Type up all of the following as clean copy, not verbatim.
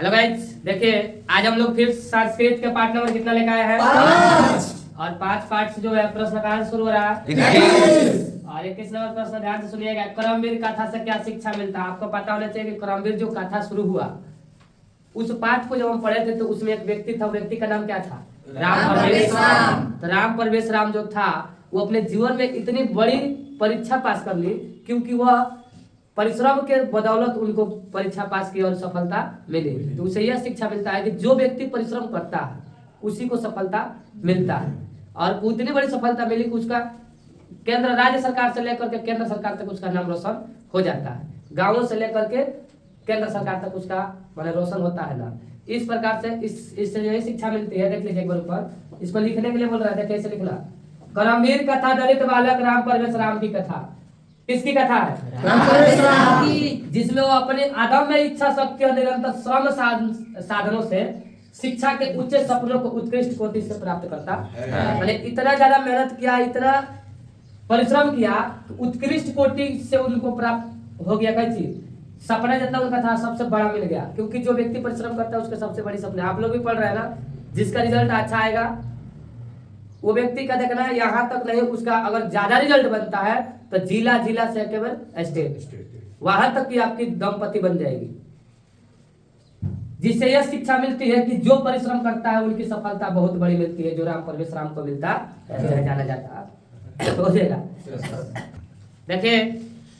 Hello guys, देखिए आज हम लोग फिर संस्कृत के पार्ट नंबर कितना लेकर आए हैं? 5। और 5 पार्ट से जो है प्रश्न कहाँ से शुरू हो रहा है? 21। और 21 नंबर प्रश्न ध्यान से सुनिएगा। करमवीर कथा से क्या शिक्षा मिलता है? आपको पता होना चाहिए कि करमवीर जो कथा शुरू हुआ, उस पाठ को जब हम पढ़े थे तो उसमें एक व्यक्ति था। व्यक्ति का नाम क्या था? राम परवेश राम। तो राम परवेश राम जो था वो अपने जीवन में इतनी बड़ी परीक्षा पास कर ली, क्योंकि वह परिश्रम के बदौलत उनको परीक्षा पास की और सफलता मिली। तो उसे यह शिक्षा मिलता है कि जो व्यक्ति परिश्रम करता है उसी को सफलता मिलता है। और उतनी बड़ी सफलता मिली कि उसका केंद्र राज्य सरकार से लेकर के केंद्र सरकार तक उसका नाम रोशन हो जाता है। गांवों से लेकर के केंद्र सरकार तक उसका माने रोशन होता है ना। इस प्रकार से इससे यही शिक्षा मिलती है। देख लीजिए एक बार ऊपर, इसको लिखने के लिए बोल रहा है, कैसे लिखना? करमवीर कथा, दलित बालक राम परवेश राम की कथा। किसकी कथा है? राम परवेश राम की। जिसमें वो अपने अदम्य इच्छा शक्ति और निरंतर श्रम साधनों से शिक्षा के उच्च सपनों को उत्कृष्ट कोटि से प्राप्त करता है। मैंने इतना ज्यादा मेहनत किया, इतना परिश्रम किया, उत्कृष्ट कोटि से उनको प्राप्त हो गया। कई चीज सपना जितना उनका था सबसे बड़ा मिल गया, क्योंकि जो व्यक्ति परिश्रम करता है उसके सबसे बड़ी सपने। आप लोग भी पढ़ रहे हैं ना, जिसका रिजल्ट अच्छा आएगा वो व्यक्ति का देखना है यहाँ तक नहीं, उसका अगर ज्यादा रिजल्ट बनता है तो जिला से केवल स्टेट, वहां तक की आपकी दंपति बन जाएगी। जिससे यह शिक्षा मिलती है कि जो परिश्रम करता है उनकी सफलता बहुत बड़ी मिलती है। जो राम परवेश राम को मिलता है जाना जाता है। हो जाएगा। देखिए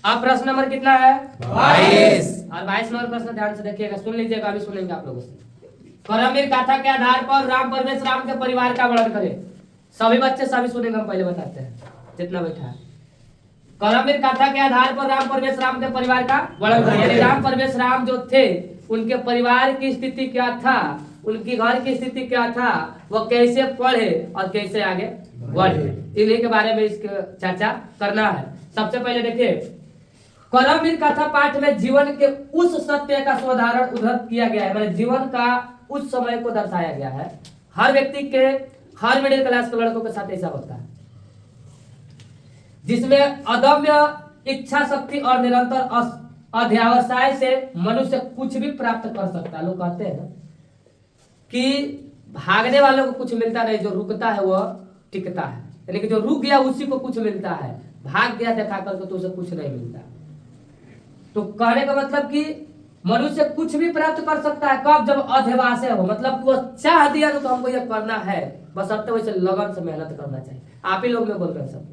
अब प्रश्न नंबर कितना है? 22। और 22 नंबर प्रश्न ध्यान से देखिएगा, सुन लीजिएगा, अभी सुनेंगे आप लोगों से। करमवीर गाथा के आधार पर राम परवेश राम के परिवार का वर्णन करें। सभी बच्चे सभी सुनेंगे, हम पहले बताते हैं जितना बैठा है। करमवीर कथा के आधार पर राम परवेश राम के परिवार का वर्णन करें। यानी राम परवेश राम जो थे उनके परिवार की स्थिति क्या था, उनकी घर की स्थिति क्या था, वो कैसे पढ़े और कैसे आगे बढ़े, इन्हीं के बारे में इसके चर्चा करना है। सबसे पहले देखिए, करमवीर कथा पाठ में जीवन के उस सत्य का उदाहरण उद्धृत किया गया है। मतलब जीवन का उस समय को दर्शाया गया है। हर व्यक्ति के, हर मिडिल क्लास के लड़कों के साथ ऐसा होता है, जिसमें अदम्य इच्छा शक्ति और निरंतर अध्यावसाय से मनुष्य कुछ भी प्राप्त कर सकता है। लोग कहते हैं कि भागने वालों को कुछ मिलता नहीं, जो रुकता है वह टिकता है। यानी कि जो रुक गया उसी को कुछ मिलता है, भाग गया दिखा करके तो उसे कुछ नहीं मिलता। तो कहने का मतलब कि मनुष्य कुछ भी प्राप्त कर सकता है, कब? जब अध्यवासय हो, मतलब वो चाह दिया तो हमको यह करना है, बशर्ते वैसे लगन से मेहनत करना चाहिए। आप ही लोग में बोल रहे हैं सब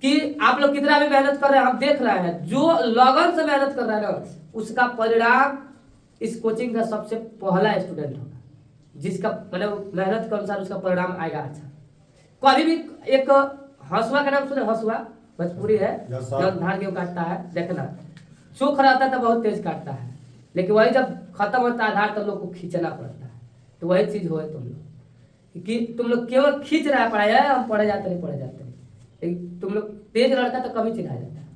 कि आप लोग कितना भी मेहनत कर रहे हैं, हम देख रहे हैं। जो लगन से मेहनत कर रहा है ना, उसका परिणाम इस कोचिंग का सबसे पहला स्टूडेंट होगा, जिसका मतलब मेहनत के अनुसार उसका परिणाम आएगा अच्छा। कभी भी एक हंसुआ का नाम सुने? हंसुआ भोजपुरी है, धान गेहूं काटता है, देखना सूख रहता है तो बहुत तेज काटता है, लेकिन वही जब खत्म होता है आधार तो लोग को खींचना पड़ता है। तो वही चीज हो तुम लोग कि तुम लोग केवल खींच रहा है, पढ़ाई है, हम पढ़े जाते नहीं, पढ़े जाते नहीं। तुम लोग तेज लड़का तो कभी चिढ़ाया जाता है।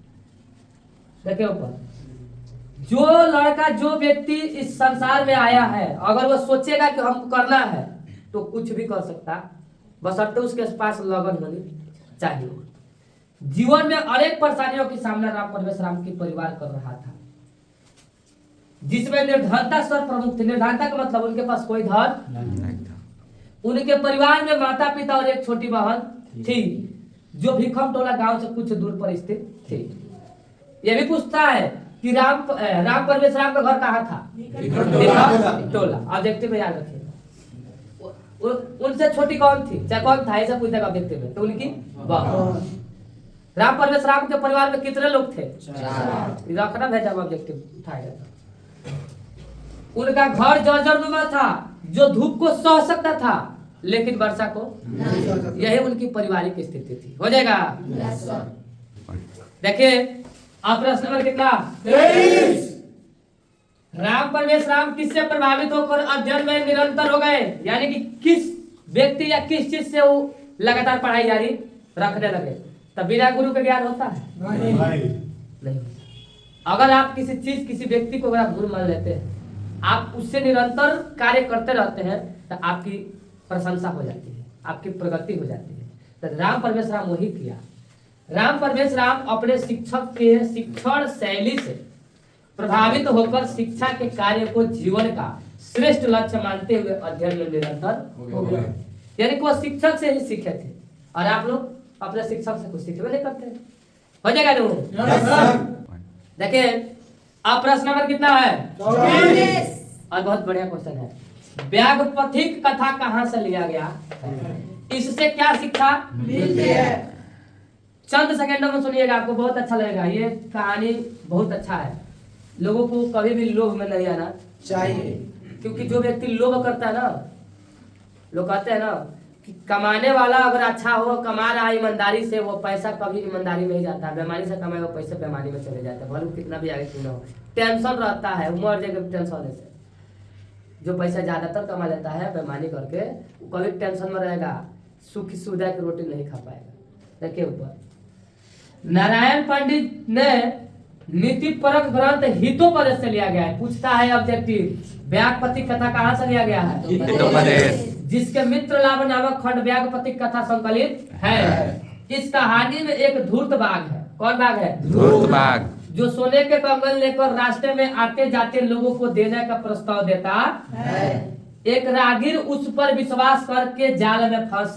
देखिए ऊपर, जो लड़का, जो व्यक्ति इस संसार में आया है, अगर वो सोचेगा कि हमको करना है तो कुछ भी कर सकता, बशर्ते उसके पास लगन होनी चाहिए। जीवन में अनेक परेशानियों की सामना राम परवेश राम की परिवार कर रहा था, जिसमें निर्धनता स्तर प्रमुख थी। निर्धनता का मतलब उनके पास कोई धन नहीं था। उनके परिवार में माता पिता और एक छोटी बहन थी, जो भिखम टोला गांव से कुछ दूर पर स्थित थी। यह भी पूछता है कि राम परवेश राम का घर कहाँ था? भिखम टोला। ऑब्जेक्टिव में याद रखिए, उनसे छोटी कौन थी, चाहे कौन था, ऐसा पूछेगा ऑब्जेक्टिव में, तो उनकी बहन। राम परवेश राम के परिवार में कितने लोग थे? 4। रखना भेजा ऑब्जेक्टिव उठाएगा। उनका घर जर्जरनुमा था, जो धूप को सह सकता था लेकिन वर्षा को नहीं। यही उनकी पारिवारिक स्थिति थी। हो जाएगा? देखिए अब प्रश्न नंबर कितना? 23। राम परवेश राम किससे प्रभावित होकर अध्ययन में निरंतर हो गए? यानी कि किस व्यक्ति या किस चीज से वो लगातार पढ़ाई जारी रखने लगे? तब बिना गुरु के ज्ञान होता है? नहीं। अगर आप किसी चीज, किसी व्यक्ति को अगर आप गुरु मान लेते हैं, आप उससे निरंतर कार्य करते रहते हैं, तो आपकी प्रशंसा हो जाती है, आपकी प्रगति हो जाती है। तो राम परवेश राम वही किया। राम परवेश राम अपने शिक्षक के शिक्षण शैली से प्रभावित होकर शिक्षा के कार्य को जीवन का श्रेष्ठ लक्ष्य मानते हुए अध्ययन में निरंतर हो गए। यानी कि वो शिक्षक से ही सीखे थे और आप लोग अपने शिक्षक से कुछ सीखे नहीं करते। हो जाएगा ना? देखिए अब प्रश्न नंबर कितना है? 24। और बहुत बढ़िया क्वेश्चन है। व्यागपथिक कथा कहाँ से लिया गया? इससे क्या शिक्षा मिलती है? चंद सेकंडों में सुनिएगा, आपको बहुत अच्छा लगेगा। ये कहानी बहुत अच्छा है। लोगों को कभी भी लोभ में नहीं आना चाहिए, क्योंकि जो व्यक्ति लोभ करता है ना, लोग कहते हैं ना कि कमाने वाला अगर अच्छा हो, कमा रहा है ईमानदारी से, वो पैसा कभी ईमानदारी में ही जाता है। बेईमानी से कमाए वो पैसे बेईमानी में चले जाते हैं, भले कितना भी आगे क्यों ना हो। टेंशन रहता है, मर जाएगा टेंशन से। जो पैसा ज्यादातर कमा लेता है बेईमानी करके, वो कभी टेंशन में रहेगा, सुखी सुविधा की रोटी नहीं खा पाएगा। देखिए ऊपर नारायण पंडित ने नीति परक ग्रंथ हितोपदेश से लिया गया है। पूछता है ऑब्जेक्टिव, व्यागपतिक कथा कहाँ से लिया गया है? हितोपदेश, जिसके मित्र लाभ नामक खंड व्यागपतिक कथा संकलित है। इस कहानी में एक धूर्त बाघ है। कौन बाघ है? धूर्त बाघ, जो सोने के कंगन लेकर रास्ते में आते जाते लोगों को देने का प्रस्ताव देता है। एक राहगीर उस पर विश्वास करके जाल में फंस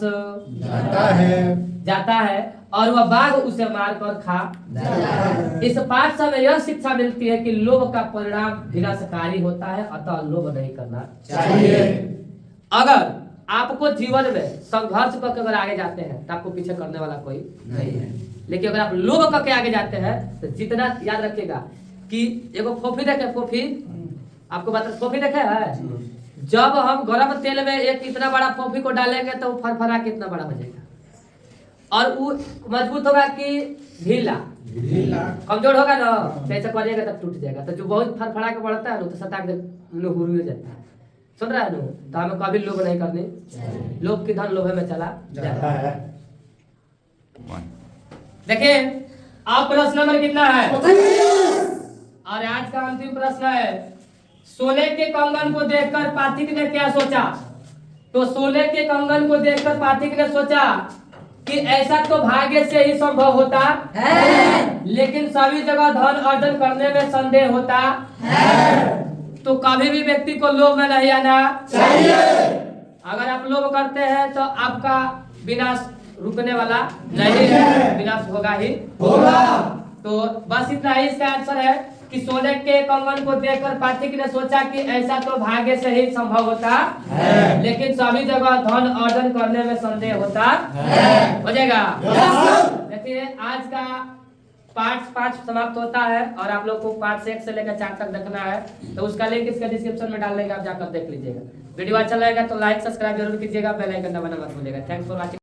जाता है और वह बाघ उसे मारकर खा जाता है। इस पाठ से हमें यह शिक्षा मिलती है कि लोभ का परिणाम विनाशकारी होता है, अतः लोभ नहीं करना चाहिए। अगर आपको जीवन में संघर्ष करके अगर आगे जाते हैं तो आपको पीछे करने वाला कोई नहीं है। लेकिन अगर आप लोभ करके आगे जाते हैं तो जितना याद रखिएगा कि एगो फोफी देखे, फोफी आपको बता, फोफी देखे है? जब हम गरम तेल में एक इतना बड़ा फोफी को डालेंगे तो वो फरफरा कितना बड़ा हो जाएगा, और वो मजबूत होगा कि ढीला? कमजोर होगा ना, जैसे करिएगा तब टूट जाएगा। तो जो बहुत फरफरा के बढ़ता है ना तो सटा के हुर जाता है। सुन रहा है ना? तो हमें कभी लोभ नहीं करनी, लोभ की धन लोभे में चला जाता है। देखिए अब प्रश्न नंबर कितना है? और आज का अंतिम प्रश्न है, सोने के कंगन को देखकर पाथिक ने क्या सोचा? तो सोने के कंगन को देखकर पाथिक ने सोचा कि ऐसा तो भाग्य से ही संभव होता है, लेकिन सभी जगह धन अर्जन करने में संदेह होता है। तो कभी भी व्यक्ति को लोभ में नहीं आना चाहिए। अगर आप लोभ करते हैं तो आपका विनाश रुकने वाला नहीं है, विनाश होगा ही होगा। तो बस इतना ही इसका आंसर है कि सोने के कंगन को देखकर पाथिक ने सोचा कि ऐसा तो भाग्य से ही संभव होता है, लेकिन सभी जगह धन अर्जन करने में संदेह होता है। हो जाएगा? देखिए आज का पार्ट 5 समाप्त होता है और आप लोग को पार्ट 1 से लेकर 4 तक देखना है, तो उसका लिंक इसका डिस्क्रिप्शन में डाल देंगे, आप जाकर देख लीजिएगा। वीडियो अच्छा लगेगा तो लाइक सब्सक्राइब जरूर कीजिएगा, बेल आइकन दबाना मत भूलिएगा। Thanks for watching.